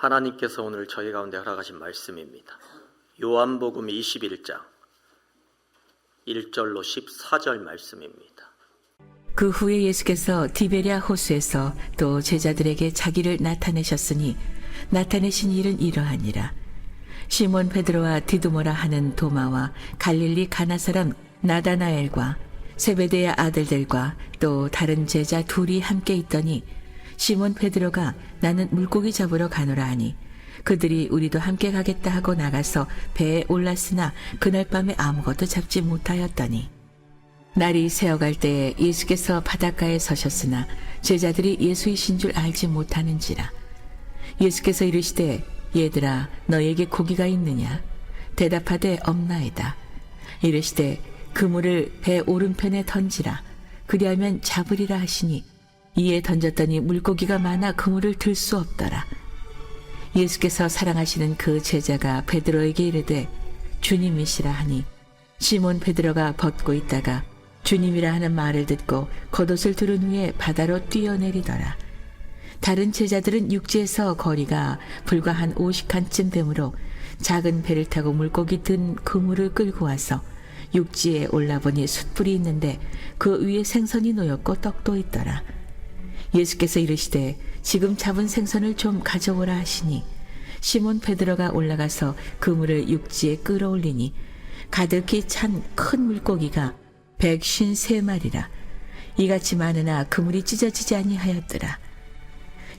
하나님께서 오늘 저희 가운데 허락하신 말씀입니다. 요한복음 21장 1절로 14절 말씀입니다. 그 후에 예수께서 디베랴 호수에서 또 제자들에게 자기를 나타내셨으니 나타내신 일은 이러하니라. 시몬 베드로와 디두모라 하는 도마와 갈릴리 가나 사람 나다나엘과 세베대의 아들들과 또 다른 제자 둘이 함께 있더니 시몬 베드로가 나는 물고기 잡으러 가노라 하니 그들이 우리도 함께 가겠다 하고 나가서 배에 올랐으나 그날 밤에 아무것도 잡지 못하였더니 날이 새어갈 때에 예수께서 바닷가에 서셨으나 제자들이 예수이신 줄 알지 못하는지라. 예수께서 이르시되 얘들아 너에게 고기가 있느냐? 대답하되 없나이다. 이르시되 그물을 배 오른편에 던지라. 그리하면 잡으리라 하시니 이에 던졌더니 물고기가 많아 그물을 들 수 없더라. 예수께서 사랑하시는 그 제자가 베드로에게 이르되 주님이시라 하니 시몬 베드로가 벗고 있다가 주님이라 하는 말을 듣고 겉옷을 두른 후에 바다로 뛰어내리더라. 다른 제자들은 육지에서 거리가 불과 한 50칸쯤 되므로 작은 배를 타고 물고기 든 그물을 끌고 와서 육지에 올라보니 숯불이 있는데 그 위에 생선이 놓였고 떡도 있더라. 예수께서 이르시되 지금 잡은 생선을 좀 가져오라 하시니 시몬 베드로가 올라가서 그물을 육지에 끌어올리니 가득히 찬 큰 물고기가 153마리라. 이같이 많으나 그물이 찢어지지 아니하였더라.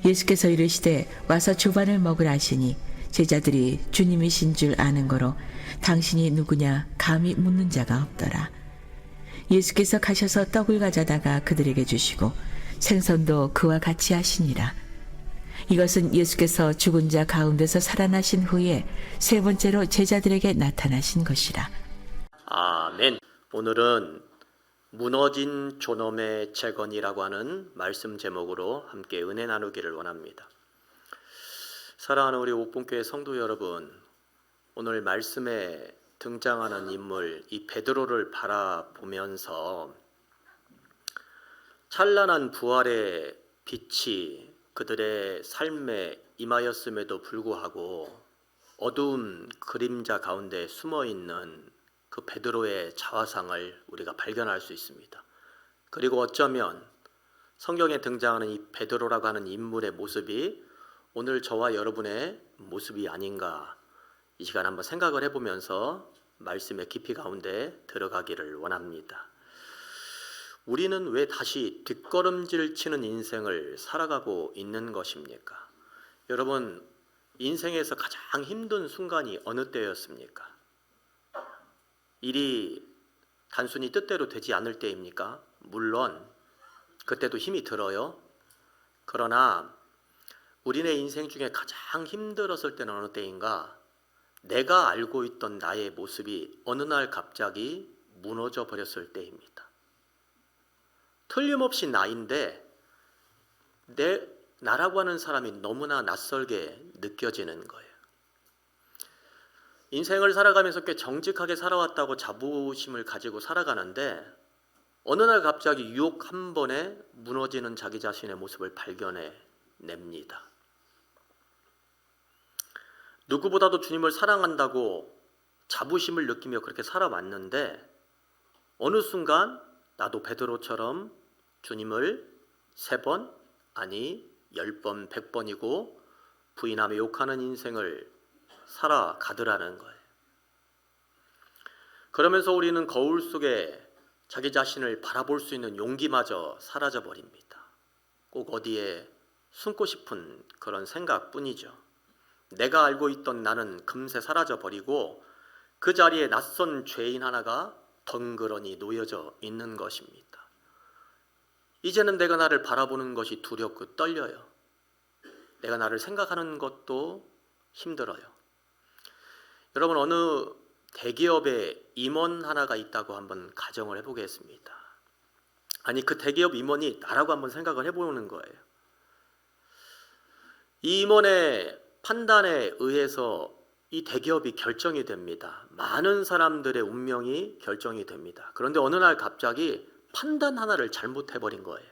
예수께서 이르시되 와서 조반을 먹으라 하시니 제자들이 주님이신 줄 아는 거로 당신이 누구냐 감히 묻는 자가 없더라. 예수께서 가셔서 떡을 가져다가 그들에게 주시고 생선도 그와 같이 하시니라. 이것은 예수께서 죽은 자 가운데서 살아나신 후에 세 번째로 제자들에게 나타나신 것이라. 아멘. 오늘은 무너진 존엄의 재건이라고 하는 말씀 제목으로 함께 은혜 나누기를 원합니다. 사랑하는 우리 옥본교회 성도 여러분, 오늘 말씀에 등장하는 인물 이 베드로를 바라보면서 찬란한 부활의 빛이 그들의 삶에 임하였음에도 불구하고 어두운 그림자 가운데 숨어있는 그 베드로의 자화상을 우리가 발견할 수 있습니다. 그리고 어쩌면 성경에 등장하는 이 베드로라고 하는 인물의 모습이 오늘 저와 여러분의 모습이 아닌가, 이 시간 한번 생각을 해보면서 말씀의 깊이 가운데 들어가기를 원합니다. 우리는 왜 다시 뒷걸음질 치는 인생을 살아가고 있는 것입니까? 여러분, 인생에서 가장 힘든 순간이 어느 때였습니까? 일이 단순히 뜻대로 되지 않을 때입니까? 물론 그때도 힘이 들어요. 그러나 우리네 인생 중에 가장 힘들었을 때는 어느 때인가? 내가 알고 있던 나의 모습이 어느 날 갑자기 무너져 버렸을 때입니다. 틀림없이 나인데 나라고 하는 사람이 너무나 낯설게 느껴지는 거예요. 인생을 살아가면서 꽤 정직하게 살아왔다고 자부심을 가지고 살아가는데 어느 날 갑자기 유혹 한 번에 무너지는 자기 자신의 모습을 발견해 냅니다. 누구보다도 주님을 사랑한다고 자부심을 느끼며 그렇게 살아왔는데 어느 순간 나도 베드로처럼 주님을 3번, 아니 10번, 100번이고 부인하며 욕하는 인생을 살아가더라는 거예요. 그러면서 우리는 거울 속에 자기 자신을 바라볼 수 있는 용기마저 사라져 버립니다. 꼭 어디에 숨고 싶은 그런 생각뿐이죠. 내가 알고 있던 나는 금세 사라져 버리고 그 자리에 낯선 죄인 하나가 덩그러니 놓여져 있는 것입니다. 이제는 내가 나를 바라보는 것이 두렵고 떨려요. 내가 나를 생각하는 것도 힘들어요. 여러분, 어느 대기업에 임원 하나가 있다고 한번 가정을 해보겠습니다. 아니, 그 대기업 임원이 나라고 한번 생각을 해보는 거예요. 이 임원의 판단에 의해서 이 대기업이 결정이 됩니다. 많은 사람들의 운명이 결정이 됩니다. 그런데 어느 날 갑자기 판단 하나를 잘못해버린 거예요.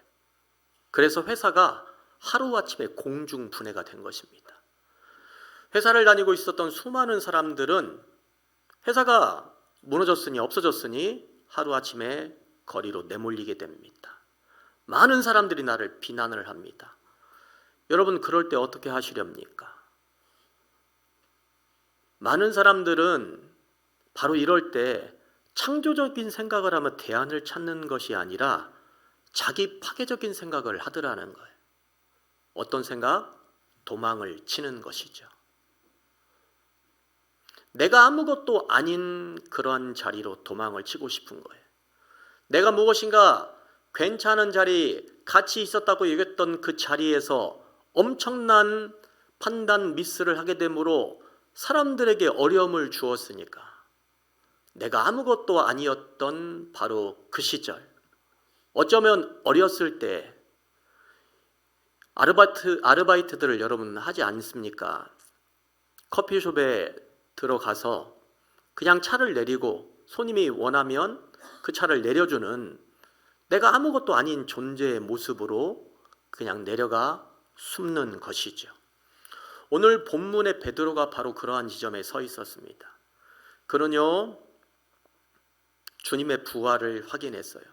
그래서 회사가 하루아침에 공중분해가 된 것입니다. 회사를 다니고 있었던 수많은 사람들은 회사가 무너졌으니 없어졌으니 하루아침에 거리로 내몰리게 됩니다. 많은 사람들이 나를 비난을 합니다. 여러분, 그럴 때 어떻게 하시렵니까? 많은 사람들은 바로 이럴 때 창조적인 생각을 하며 대안을 찾는 것이 아니라 자기 파괴적인 생각을 하더라는 거예요. 어떤 생각? 도망을 치는 것이죠. 내가 아무것도 아닌 그러한 자리로 도망을 치고 싶은 거예요. 내가 무엇인가 괜찮은 자리, 가치 있었다고 여겼던 그 자리에서 엄청난 판단 미스를 하게 되므로 사람들에게 어려움을 주었으니까 내가 아무것도 아니었던 바로 그 시절, 어쩌면 어렸을 때 아르바이트들을 여러분 하지 않습니까? 커피숍에 들어가서 그냥 차를 내리고 손님이 원하면 그 차를 내려주는, 내가 아무것도 아닌 존재의 모습으로 그냥 내려가 숨는 것이죠. 오늘 본문의 베드로가 바로 그러한 지점에 서 있었습니다. 그는요, 주님의 부활을 확인했어요.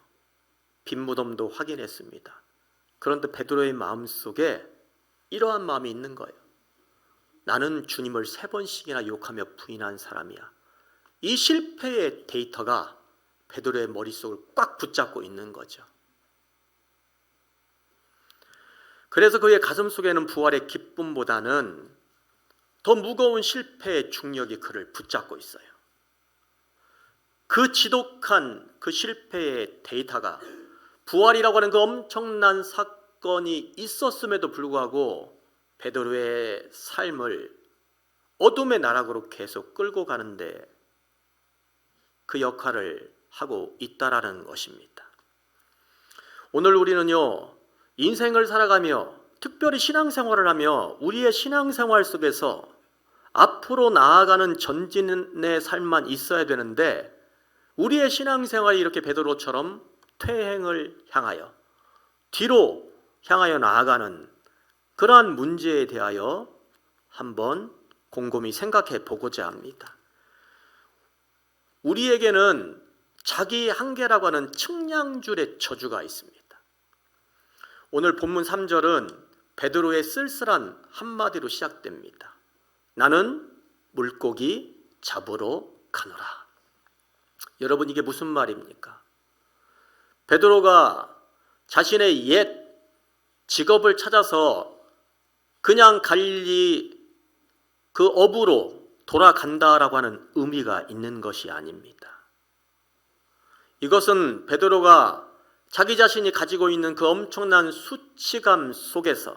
빈무덤도 확인했습니다. 그런데 베드로의 마음속에 이러한 마음이 있는 거예요. 나는 주님을 3번씩이나 욕하며 부인한 사람이야. 이 실패의 데이터가 베드로의 머릿속을 꽉 붙잡고 있는 거죠. 그래서 그의 가슴 속에는 부활의 기쁨보다는 더 무거운 실패의 중력이 그를 붙잡고 있어요. 그 지독한 그 실패의 데이터가, 부활이라고 하는 그 엄청난 사건이 있었음에도 불구하고 베드로의 삶을 어둠의 나락으로 계속 끌고 가는데 그 역할을 하고 있다라는 것입니다. 오늘 우리는요, 인생을 살아가며 특별히 신앙생활을 하며 우리의 신앙생활 속에서 앞으로 나아가는 전진의 삶만 있어야 되는데, 우리의 신앙생활이 이렇게 베드로처럼 퇴행을 향하여 뒤로 향하여 나아가는 그러한 문제에 대하여 한번 곰곰이 생각해 보고자 합니다. 우리에게는 자기 한계라고 하는 측량줄의 저주가 있습니다. 오늘 본문 3절은 베드로의 쓸쓸한 한마디로 시작됩니다. 나는 물고기 잡으러 가노라. 여러분, 이게 무슨 말입니까? 베드로가 자신의 옛 직업을 찾아서 그냥 갈릴리 그 어부로 돌아간다라고 하는 의미가 있는 것이 아닙니다. 이것은 베드로가 자기 자신이 가지고 있는 그 엄청난 수치감 속에서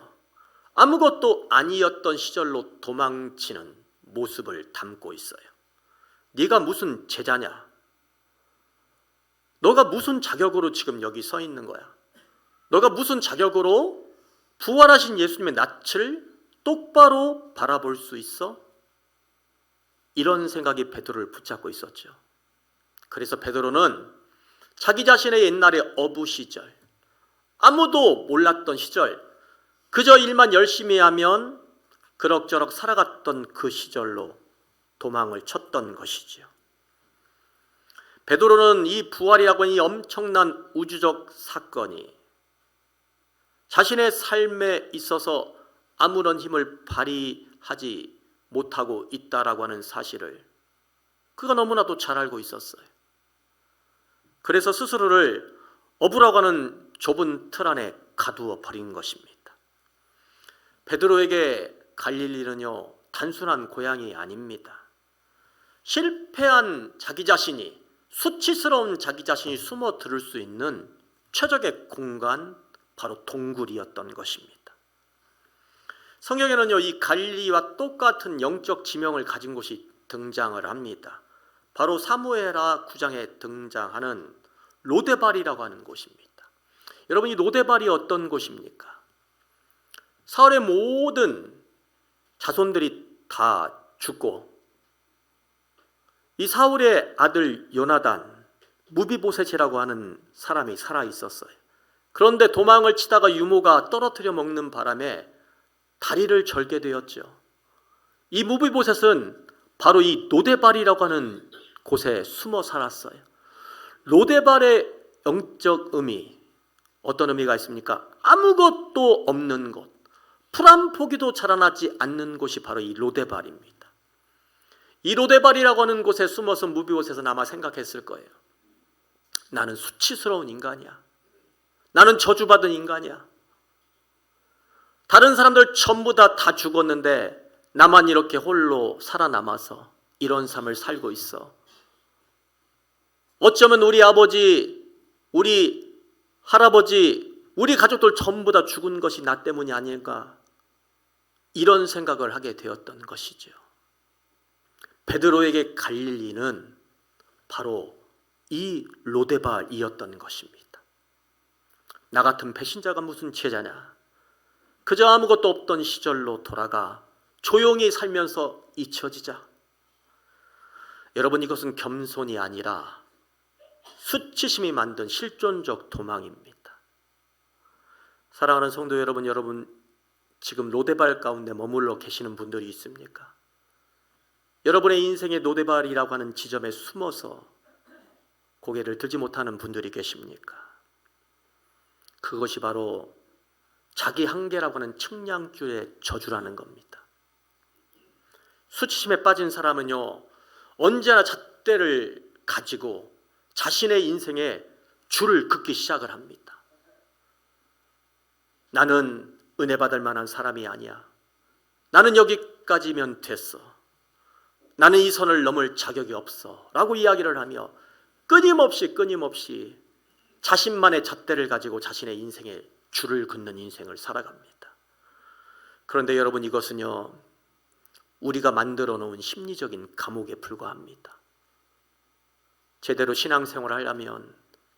아무것도 아니었던 시절로 도망치는 모습을 담고 있어요. 네가 무슨 제자냐? 너가 무슨 자격으로 지금 여기 서 있는 거야? 너가 무슨 자격으로 부활하신 예수님의 낯을 똑바로 바라볼 수 있어? 이런 생각이 베드로를 붙잡고 있었죠. 그래서 베드로는 자기 자신의 옛날의 어부 시절, 아무도 몰랐던 시절, 그저 일만 열심히 하면 그럭저럭 살아갔던 그 시절로 도망을 쳤던 것이죠. 베드로는 이 부활이라고 하는 이 엄청난 우주적 사건이 자신의 삶에 있어서 아무런 힘을 발휘하지 못하고 있다라고 하는 사실을 그가 너무나도 잘 알고 있었어요. 그래서 스스로를 어부라고 하는 좁은 틀 안에 가두어 버린 것입니다. 베드로에게 갈릴리는요, 단순한 고향이 아닙니다. 실패한 자기 자신이, 수치스러운 자기 자신이 숨어 들을 수 있는 최적의 공간, 바로 동굴이었던 것입니다. 성경에는요, 이 갈릴리와 똑같은 영적 지명을 가진 곳이 등장을 합니다. 바로 사무엘하 9장에 등장하는 로데발이라고 하는 곳입니다. 여러분, 이 로데발이 어떤 곳입니까? 사울의 모든 자손들이 다 죽고 이 사울의 아들 요나단, 무비보셋이라고 하는 사람이 살아 있었어요. 그런데 도망을 치다가 유모가 떨어뜨려 먹는 바람에 다리를 절게 되었죠. 이 무비보셋은 바로 이 로데발이라고 하는 곳에 숨어 살았어요. 로데발의 영적 의미, 어떤 의미가 있습니까? 아무것도 없는 곳, 풀 한 포기도 자라나지 않는 곳이 바로 이 로데발입니다. 이 로데발이라고 하는 곳에 숨어서 무비보셋은 아마 생각했을 거예요. 나는 수치스러운 인간이야. 나는 저주받은 인간이야. 다른 사람들 전부 다 죽었는데 나만 이렇게 홀로 살아남아서 이런 삶을 살고 있어. 어쩌면 우리 아버지, 우리 할아버지, 우리 가족들 전부 다 죽은 것이 나 때문이 아닐까, 이런 생각을 하게 되었던 것이죠. 베드로에게 갈릴리는 바로 이 로데발이었던 것입니다. 나 같은 배신자가 무슨 제자냐? 그저 아무것도 없던 시절로 돌아가 조용히 살면서 잊혀지자. 여러분, 이것은 겸손이 아니라 수치심이 만든 실존적 도망입니다. 사랑하는 성도 여러분, 여러분 지금 로데발 가운데 머물러 계시는 분들이 있습니까? 여러분의 인생의 로데발이라고 하는 지점에 숨어서 고개를 들지 못하는 분들이 계십니까? 그것이 바로 자기 한계라고 하는 측량줄의 저주라는 겁니다. 수치심에 빠진 사람은요, 언제나 잣대를 가지고 자신의 인생에 줄을 긋기 시작을 합니다. 나는 은혜 받을 만한 사람이 아니야. 나는 여기까지면 됐어. 나는 이 선을 넘을 자격이 없어 라고 이야기를 하며 끊임없이 자신만의 잣대를 가지고 자신의 인생에 줄을 긋는 인생을 살아갑니다. 그런데 여러분, 이것은요, 우리가 만들어 놓은 심리적인 감옥에 불과합니다. 제대로 신앙생활을 하려면,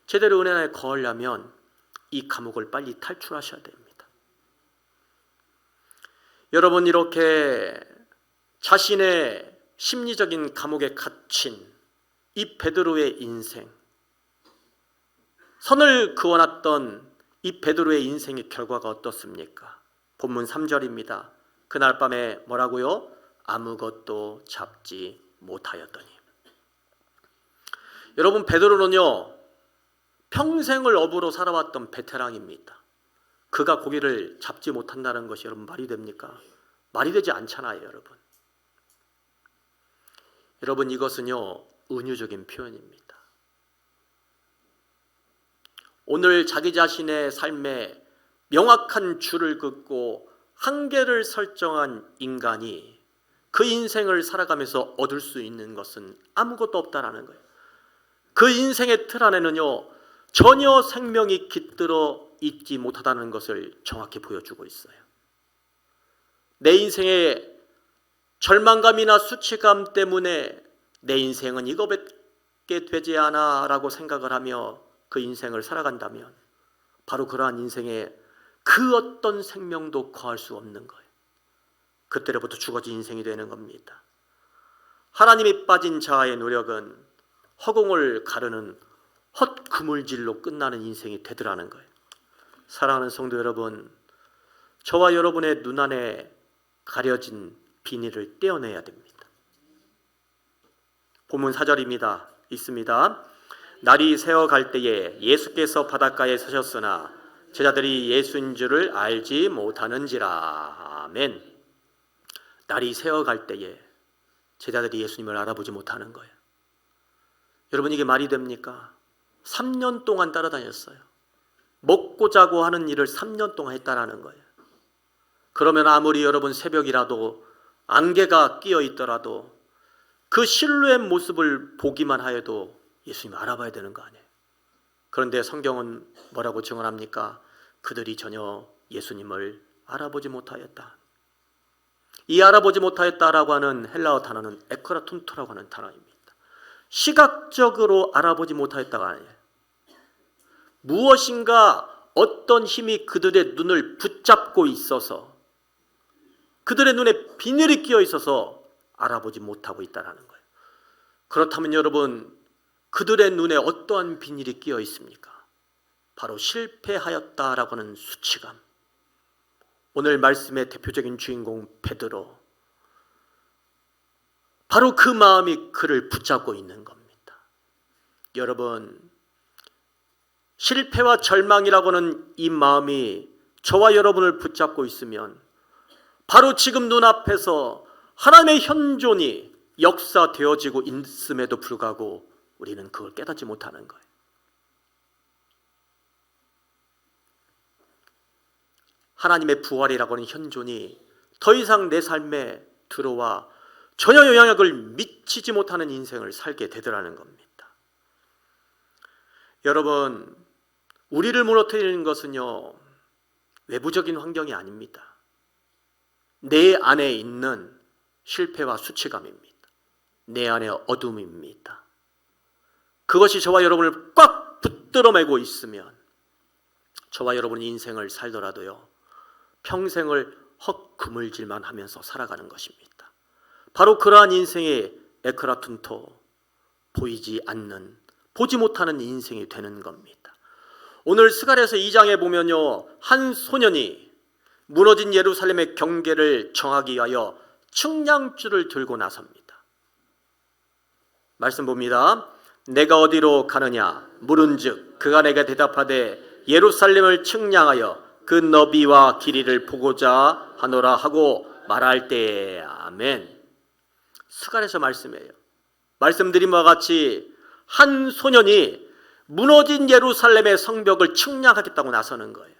제대로 은혜 안에 거하려면 이 감옥을 빨리 탈출하셔야 됩니다. 여러분, 이렇게 자신의 심리적인 감옥에 갇힌 이 베드로의 인생, 선을 그어놨던 이 베드로의 인생의 결과가 어떻습니까? 본문 3절입니다. 그날 밤에 뭐라고요? 아무것도 잡지 못하였더니. 여러분, 베드로는요, 평생을 어부로 살아왔던 베테랑입니다. 그가 고기를 잡지 못한다는 것이 여러분 말이 됩니까? 말이 되지 않잖아요, 여러분. 여러분, 이것은요, 은유적인 표현입니다. 오늘 자기 자신의 삶에 명확한 줄을 긋고 한계를 설정한 인간이 그 인생을 살아가면서 얻을 수 있는 것은 아무것도 없다라는 거예요. 그 인생의 틀 안에는요, 전혀 생명이 깃들어 있지 못하다는 것을 정확히 보여주고 있어요. 내 인생의 절망감이나 수치감 때문에 내 인생은 이거밖에 되지 않아 라고 생각을 하며 그 인생을 살아간다면 바로 그러한 인생에 그 어떤 생명도 거할 수 없는 거예요. 그때로부터 죽어진 인생이 되는 겁니다. 하나님이 빠진 자아의 노력은 허공을 가르는 헛그물질로 끝나는 인생이 되더라는 거예요. 사랑하는 성도 여러분, 저와 여러분의 눈 안에 가려진 비닐을 떼어내야 됩니다. 본문 4절입니다. 있습니다. 날이 새어갈 때에 예수께서 바닷가에 서셨으나 제자들이 예수인 줄을 알지 못하는지라. 아멘. 날이 새어갈 때에 제자들이 예수님을 알아보지 못하는 거예요. 여러분, 이게 말이 됩니까? 3년 동안 따라다녔어요. 먹고 자고 하는 일을 3년 동안 했다라는 거예요. 그러면 아무리 여러분 새벽이라도 안개가 끼어 있더라도 그 실루엣 모습을 보기만 하여도 예수님 알아봐야 되는 거 아니에요. 그런데 성경은 뭐라고 증언합니까? 그들이 전혀 예수님을 알아보지 못하였다. 이 알아보지 못하였다라고 하는 헬라어 단어는 에크라툰토라고 하는 단어입니다. 시각적으로 알아보지 못하였다가 아니에요. 무엇인가 어떤 힘이 그들의 눈을 붙잡고 있어서, 그들의 눈에 비늘이 끼어 있어서 알아보지 못하고 있다는 거예요. 그렇다면 여러분, 그들의 눈에 어떠한 비늘이 끼어 있습니까? 바로 실패하였다라고 하는 수치감. 오늘 말씀의 대표적인 주인공 베드로, 바로 그 마음이 그를 붙잡고 있는 겁니다. 여러분, 실패와 절망이라고 하는 이 마음이 저와 여러분을 붙잡고 있으면 바로 지금 눈앞에서 하나님의 현존이 역사되어지고 있음에도 불구하고 우리는 그걸 깨닫지 못하는 거예요. 하나님의 부활이라고 하는 현존이 더 이상 내 삶에 들어와 전혀 영향력을 미치지 못하는 인생을 살게 되더라는 겁니다. 여러분, 우리를 무너뜨리는 것은요, 외부적인 환경이 아닙니다. 내 안에 있는 실패와 수치감입니다. 내 안에 어둠입니다. 그것이 저와 여러분을 꽉 붙들어 매고 있으면 저와 여러분의 인생을 살더라도요, 평생을 헛그물질만 하면서 살아가는 것입니다. 바로 그러한 인생의 에크라툰토, 보이지 않는, 보지 못하는 인생이 되는 겁니다. 오늘 스가랴서 2장에 보면요, 한 소년이 무너진 예루살렘의 경계를 정하기 위하여 측량줄을 들고 나섭니다. 말씀 봅니다. 내가 어디로 가느냐 물은즉 그가 내게 대답하되 예루살렘을 측량하여 그 너비와 길이를 보고자 하노라 하고 말할 때에 아멘. 스가랴서 말씀이에요. 말씀드린 바와 같이 한 소년이 무너진 예루살렘의 성벽을 측량하겠다고 나서는 거예요.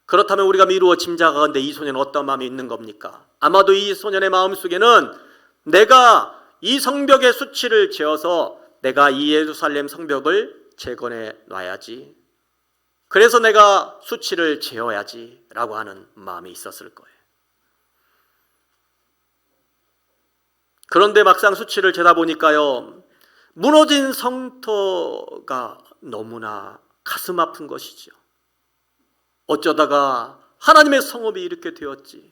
그렇다면 우리가 미루어 짐작하건대 이 소년은 어떤 마음이 있는 겁니까? 아마도 이 소년의 마음속에는 내가 이 성벽의 수치를 재어서 내가 이 예루살렘 성벽을 재건해 놔야지, 그래서 내가 수치를 재어야지 라고 하는 마음이 있었을 거예요. 그런데 막상 수치를 재다 보니까요, 무너진 성터가 너무나 가슴 아픈 것이죠. 어쩌다가 하나님의 성읍이 이렇게 되었지.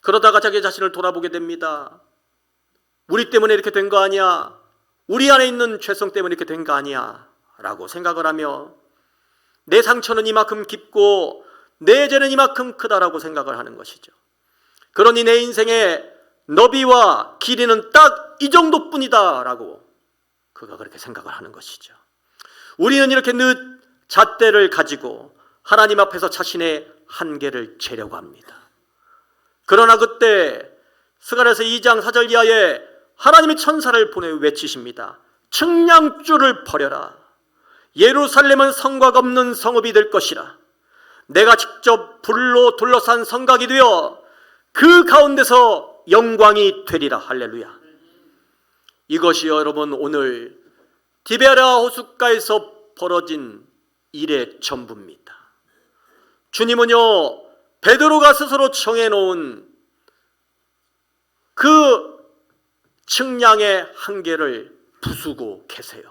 그러다가 자기 자신을 돌아보게 됩니다. 우리 때문에 이렇게 된 거 아니야? 우리 안에 있는 죄성 때문에 이렇게 된 거 아니야? 라고 생각을 하며 내 상처는 이만큼 깊고 내 죄는 이만큼 크다라고 생각을 하는 것이죠. 그러니 내 인생의 너비와 길이는 딱 이 정도뿐이다 라고 그가 그렇게 생각을 하는 것이죠. 우리는 이렇게 늘 잣대를 가지고 하나님 앞에서 자신의 한계를 재려고 합니다. 그러나 그때 스가랴서 2장 4절 이하에 하나님이 천사를 보내 외치십니다. 측량줄을 버려라. 예루살렘은 성곽 없는 성읍이 될 것이라. 내가 직접 불로 둘러싼 성곽이 되어 그 가운데서 영광이 되리라. 할렐루야. 이것이 여러분 오늘 디베랴 호숫가에서 벌어진 일의 전부입니다. 주님은요, 베드로가 스스로 정해놓은 그 측량의 한계를 부수고 계세요.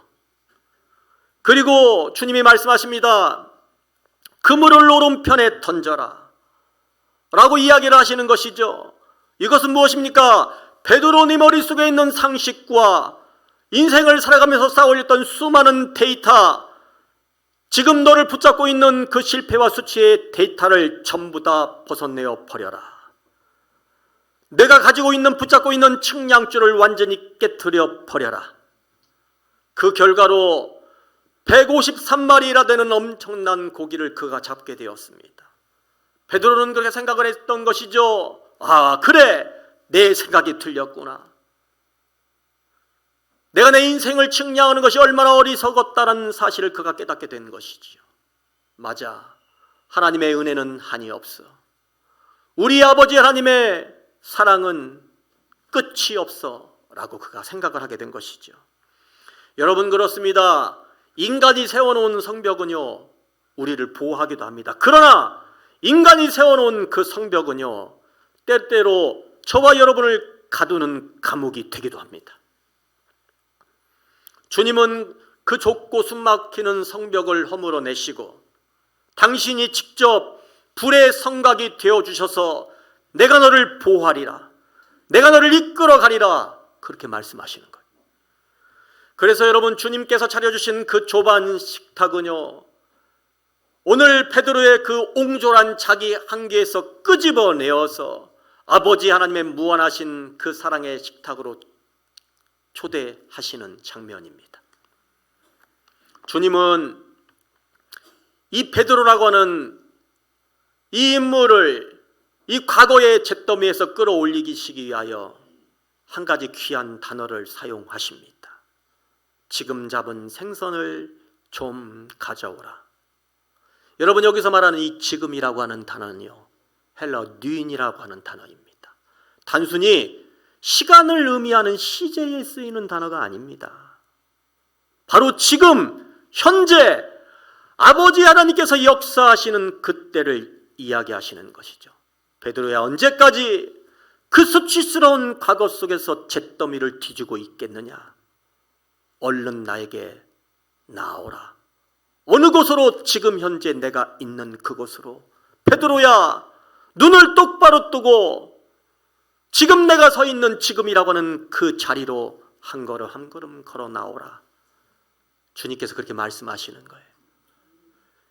그리고 주님이 말씀하십니다. 그물을 오른편에 던져라 라고 이야기를 하시는 것이죠. 이것은 무엇입니까? 베드로의 머릿속에 있는 상식과 인생을 살아가면서 쌓아올렸던 수많은 데이터, 지금 너를 붙잡고 있는 그 실패와 수치의 데이터를 전부 다 벗어내어 버려라. 내가 가지고 있는, 붙잡고 있는 측량줄을 완전히 깨트려 버려라. 그 결과로 153마리나 되는 엄청난 고기를 그가 잡게 되었습니다. 베드로는 그렇게 생각을 했던 것이죠. 아, 그래, 내 생각이 틀렸구나. 내가 내 인생을 측량하는 것이 얼마나 어리석었다는 사실을 그가 깨닫게 된 것이지요. 맞아, 하나님의 은혜는 한이 없어. 우리 아버지 하나님의 사랑은 끝이 없어 라고 그가 생각을 하게 된 것이죠. 여러분, 그렇습니다. 인간이 세워놓은 성벽은요, 우리를 보호하기도 합니다. 그러나 인간이 세워놓은 그 성벽은요, 때때로 저와 여러분을 가두는 감옥이 되기도 합니다. 주님은 그 좁고 숨막히는 성벽을 허물어내시고 당신이 직접 불의 성곽이 되어주셔서 내가 너를 보호하리라, 내가 너를 이끌어가리라, 그렇게 말씀하시는 거예요. 그래서 여러분, 주님께서 차려주신 그 좁은 식탁은요, 오늘 베드로의 그 옹졸한 자기 한계에서 끄집어내어서 아버지 하나님의 무한하신 그 사랑의 식탁으로 초대하시는 장면입니다. 주님은 이 베드로라고 하는 이 인물을 이 과거의 잿더미에서 끌어올리기 위하여 한 가지 귀한 단어를 사용하십니다. 지금 잡은 생선을 좀 가져오라. 여러분, 여기서 말하는 이 지금이라고 하는 단어는요, 헬라어 뉴인이라고 하는 단어입니다. 단순히 시간을 의미하는 시제에 쓰이는 단어가 아닙니다. 바로 지금 현재 아버지 하나님께서 역사하시는 그때를 이야기하시는 것이죠. 베드로야, 언제까지 그 수치스러운 과거 속에서 잿더미를 뒤지고 있겠느냐? 얼른 나에게 나오라. 어느 곳으로? 지금 현재 내가 있는 그곳으로. 베드로야, 눈을 똑바로 뜨고 지금 내가 서 있는 지금이라고 하는 그 자리로 한 걸음 한 걸음 걸어 나오라. 주님께서 그렇게 말씀하시는 거예요.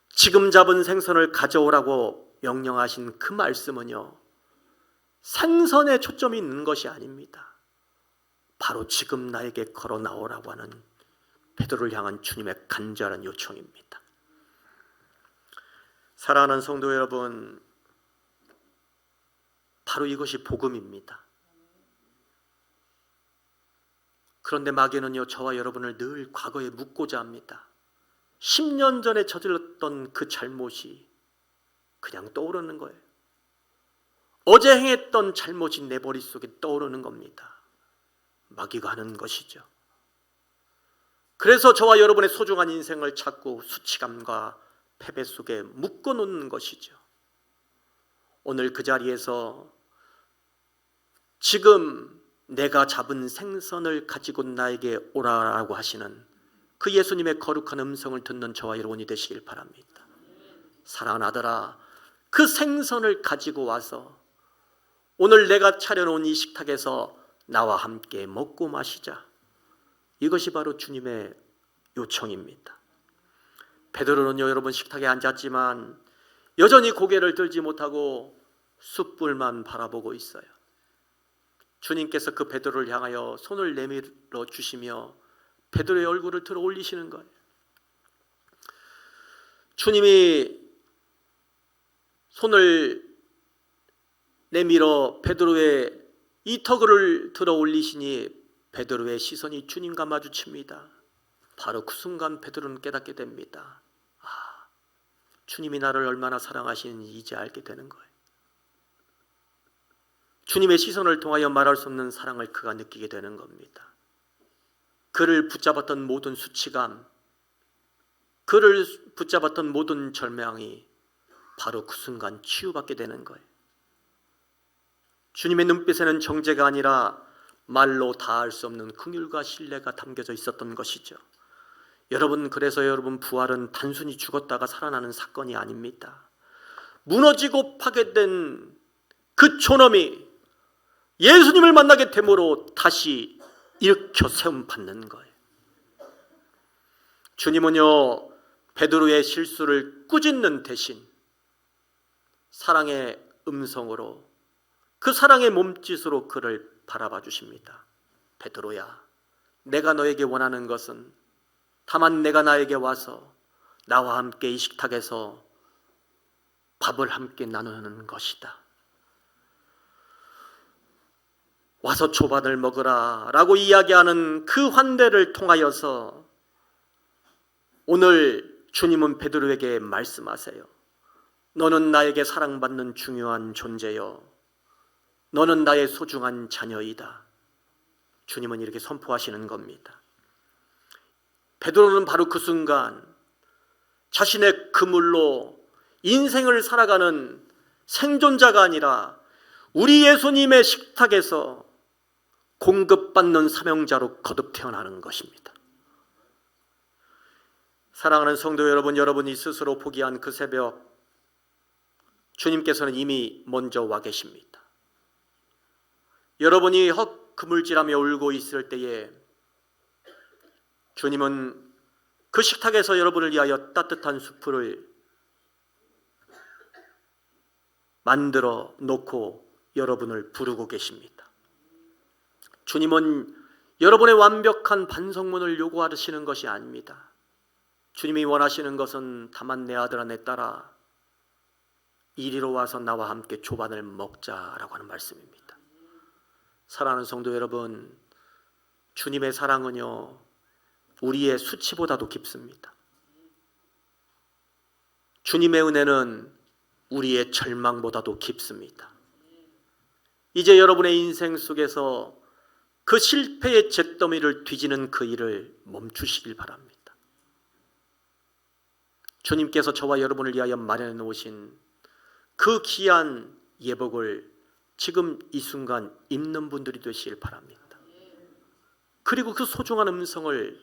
지금 잡은 생선을 가져오라고 명령하신 그 말씀은요, 생선에 초점이 있는 것이 아닙니다. 바로 지금 나에게 걸어 나오라고 하는 베드로를 향한 주님의 간절한 요청입니다. 사랑하는 성도 여러분, 바로 이것이 복음입니다. 그런데 마귀는요, 저와 여러분을 늘 과거에 묻고자 합니다. 10년 전에 저질렀던 그 잘못이 그냥 떠오르는 거예요. 어제 행했던 잘못이 내 머릿속에 떠오르는 겁니다. 마귀가 하는 것이죠. 그래서 저와 여러분의 소중한 인생을 자꾸 수치감과 패배 속에 묶어놓는 것이죠. 오늘 그 자리에서 지금 내가 잡은 생선을 가지고 나에게 오라라고 하시는 그 예수님의 거룩한 음성을 듣는 저와 여러분이 되시길 바랍니다. 사랑하는 아들아, 그 생선을 가지고 와서 오늘 내가 차려놓은 이 식탁에서 나와 함께 먹고 마시자. 이것이 바로 주님의 요청입니다. 베드로는요, 여러분, 식탁에 앉았지만 여전히 고개를 들지 못하고 숯불만 바라보고 있어요. 주님께서 그 베드로를 향하여 손을 내밀어 주시며 베드로의 얼굴을 들어 올리시는 거예요. 주님이 손을 내밀어 베드로의 이 턱을 들어 올리시니 베드로의 시선이 주님과 마주칩니다. 바로 그 순간 베드로는 깨닫게 됩니다. 주님이 나를 얼마나 사랑하시는지 이제 알게 되는 거예요. 주님의 시선을 통하여 말할 수 없는 사랑을 그가 느끼게 되는 겁니다. 그를 붙잡았던 모든 수치감, 그를 붙잡았던 모든 절망이 바로 그 순간 치유받게 되는 거예요. 주님의 눈빛에는 정죄가 아니라 말로 다할 수 없는 긍휼과 신뢰가 담겨져 있었던 것이죠. 여러분, 그래서 여러분, 부활은 단순히 죽었다가 살아나는 사건이 아닙니다. 무너지고 파괴된 그 존엄이 예수님을 만나게 됨으로 다시 일으켜 세움 받는 거예요. 주님은요, 베드로의 실수를 꾸짖는 대신 사랑의 음성으로, 그 사랑의 몸짓으로 그를 바라봐 주십니다. 베드로야, 내가 너에게 원하는 것은 다만 내가 나에게 와서 나와 함께 이 식탁에서 밥을 함께 나누는 것이다. 와서 조반을 먹으라 라고 이야기하는 그 환대를 통하여서 오늘 주님은 베드로에게 말씀하세요. 너는 나에게 사랑받는 중요한 존재여, 너는 나의 소중한 자녀이다. 주님은 이렇게 선포하시는 겁니다. 베드로는 바로 그 순간 자신의 그물로 인생을 살아가는 생존자가 아니라 우리 예수님의 식탁에서 공급받는 사명자로 거듭 태어나는 것입니다. 사랑하는 성도 여러분, 여러분이 스스로 포기한 그 새벽, 주님께서는 이미 먼저 와 계십니다. 여러분이 헛 그물질하며 울고 있을 때에 주님은 그 식탁에서 여러분을 위하여 따뜻한 수프를 만들어 놓고 여러분을 부르고 계십니다. 주님은 여러분의 완벽한 반성문을 요구하시는 것이 아닙니다. 주님이 원하시는 것은 다만 내 아들아 내 딸아 이리로 와서 나와 함께 조반을 먹자라고 하는 말씀입니다. 사랑하는 성도 여러분, 주님의 사랑은요 우리의 수치보다도 깊습니다. 주님의 은혜는 우리의 절망보다도 깊습니다. 이제 여러분의 인생 속에서 그 실패의 잿더미를 뒤지는 그 일을 멈추시길 바랍니다. 주님께서 저와 여러분을 위하여 마련해 놓으신 그 귀한 예복을 지금 이 순간 입는 분들이 되시길 바랍니다. 그리고 그 소중한 음성을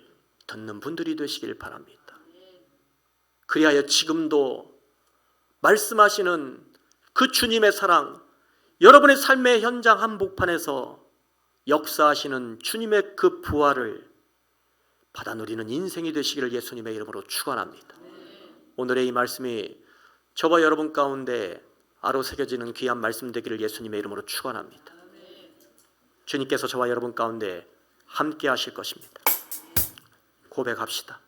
듣는 분들이 되시길 바랍니다. 그리하여 지금도 말씀하시는 그 주님의 사랑, 여러분의 삶의 현장 한복판에서 역사하시는 주님의 그 부활을 받아 누리는 인생이 되시기를 예수님의 이름으로 축원합니다. 오늘의 이 말씀이 저와 여러분 가운데 아로 새겨지는 귀한 말씀 되기를 예수님의 이름으로 축원합니다. 주님께서 저와 여러분 가운데 함께 하실 것입니다. 고백합시다.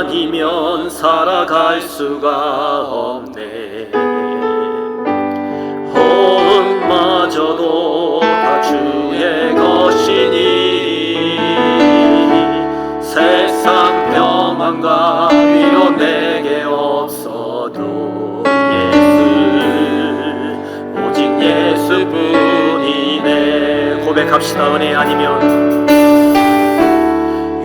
아니면 살아갈 수가 없네. 호흡마저도 다 주의 것이니 세상 평안과 위로 내게 없어도 오직 예수뿐이네. 고백합시다. 은혜 아니면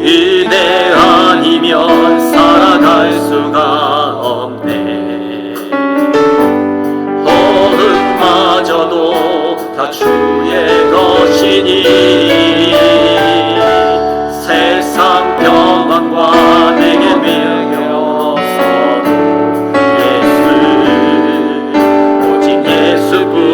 은혜 아니면 살아갈 수가 없네. 호흡마저도 다 주의 것이니 세상 평안과 내게 미련 없어도 오직 예수뿐이네.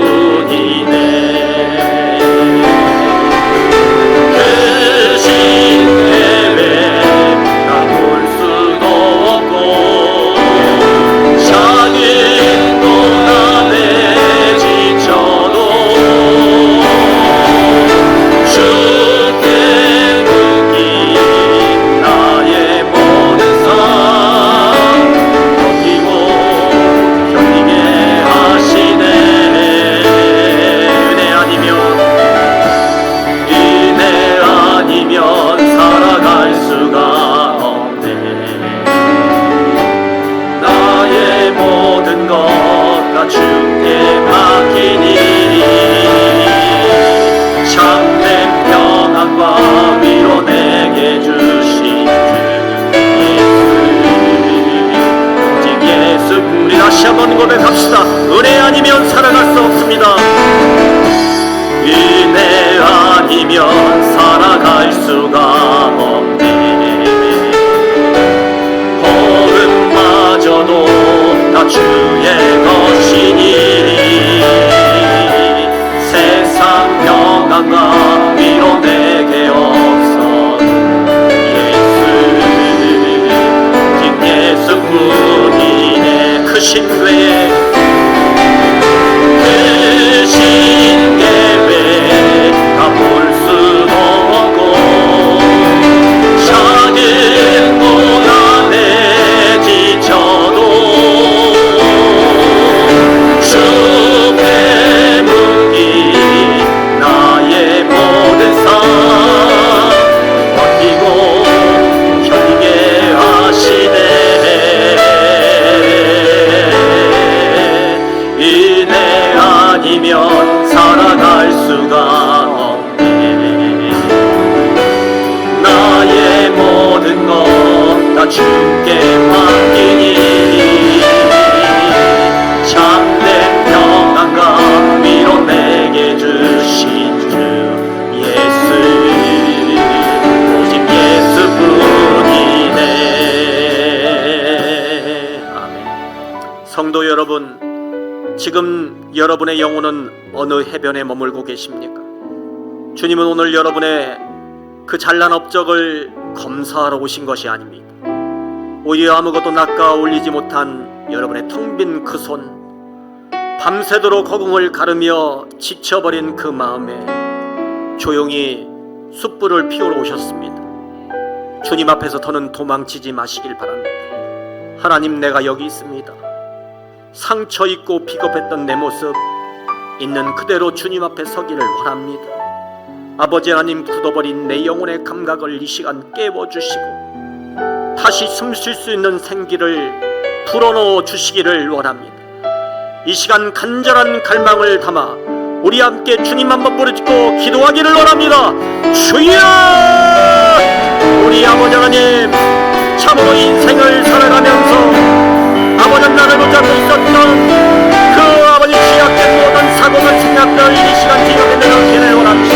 고백합시다. 은혜 아니면 살아갈 수 없습니다. 은혜 아니면 살아갈 수가 없네. 호흡마저도 다 주의 것이니 세상 평안과 위로 내게 없어도 오직 예수뿐이네. 크신 계획 다 볼 수 없고 성도 여러분, 지금 여러분의 영혼은 어느 해변에 머물고 계십니까? 주님은 오늘 여러분의 그 잘난 업적을 검사하러 오신 것이 아닙니다. 오히려 아무것도 낚아 올리지 못한 여러분의 텅 빈 그 손, 밤새도록 허공을 가르며 지쳐버린 그 마음에 조용히 숯불을 피우러 오셨습니다. 주님 앞에서 더는 도망치지 마시길 바랍니다. 하나님, 내가 여기 있습니다. 상처 있고 비겁했던 내 모습 있는 그대로 주님 앞에 서기를 원합니다. 아버지 하나님, 굳어버린 내 영혼의 감각을 이 시간 깨워주시고 다시 숨 쉴 수 있는 생기를 불어넣어 주시기를 원합니다. 이 시간 간절한 갈망을 담아 우리 함께 주님 한번 부르짖고 기도하기를 원합니다. 주여! 우리 아버지 하나님, 참으로 인생을 살아가면서 아버지 나를 붙잡고 있었던 그 아버지 취약된 모든 사고를 생각들 이 시간 지역에 내놓기를 원합니다.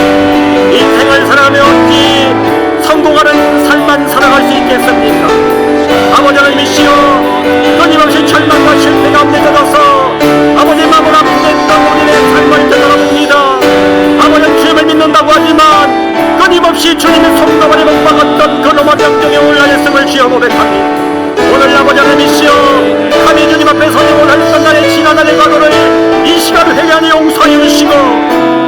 인생을 살아가며 어찌 성공하는 삶만 살아갈 수 있겠습니까? 아버지 하나님이시여, 끊임없이 절망과 실패 가운데 들어서 아버지 마음을 아프겠던 우리의 삶을 되돌아봅니다. 아버지는 주님을 믿는다고 하지만 끊임없이 주님의 손가락에 못 박았던 그 로마 병정에 올라였음을 주여 고백합니다. 오늘 아버지 하나님이시여, 감히 주님 앞에 서지 못했던 나의 지난 날의 과거를 이 시간 회개하니 용서해 주시고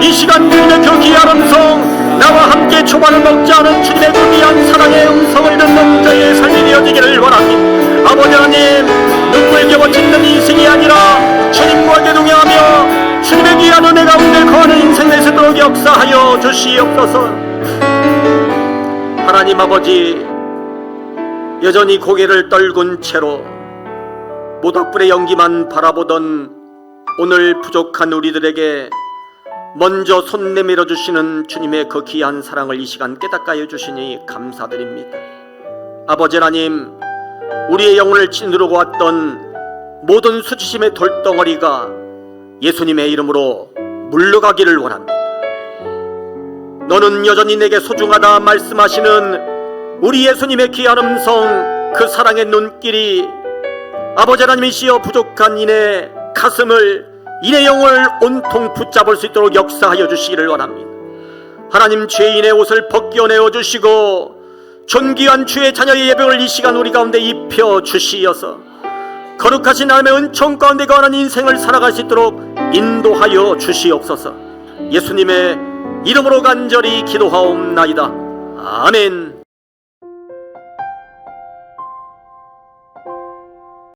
이 시간 주님의 그 귀한 음성, 나와 함께 초반을 먹지 않은 주님의 그 귀한 사랑의 음성을 듣는 자의 삶이 되어지기를 원합니다. 아버지 하나님, 눈물 겨워 짓는 인생이 아니라 주님과 교동하며 주님의 귀한 은혜 가운데 거하는 인생 될 수 있도록 역사하여 주시옵소서. 하나님 아버지, 여전히 고개를 떨군 채로 모닥불의 연기만 바라보던 오늘 부족한 우리들에게 먼저 손 내밀어 주시는 주님의 그 귀한 사랑을 이 시간 깨닫게 해 주시니 감사드립니다. 아버지 하나님, 우리의 영혼을 짓누르고 왔던 모든 수치심의 돌덩어리가 예수님의 이름으로 물러가기를 원합니다. 너는 여전히 내게 소중하다 말씀하시는 우리 예수님의 귀한 음성, 그 사랑의 눈길이 아버지 하나님이시여 부족한 이내 가슴을, 이내 영혼을 온통 붙잡을 수 있도록 역사하여 주시기를 원합니다. 하나님, 죄인의 옷을 벗겨내어 주시고 존귀한 주의 자녀의 예병을 이 시간 우리 가운데 입혀 주시어서 거룩하신 하나님의 은총 가운데 거하는 인생을 살아갈 수 있도록 인도하여 주시옵소서. 예수님의 이름으로 간절히 기도하옵나이다. 아멘.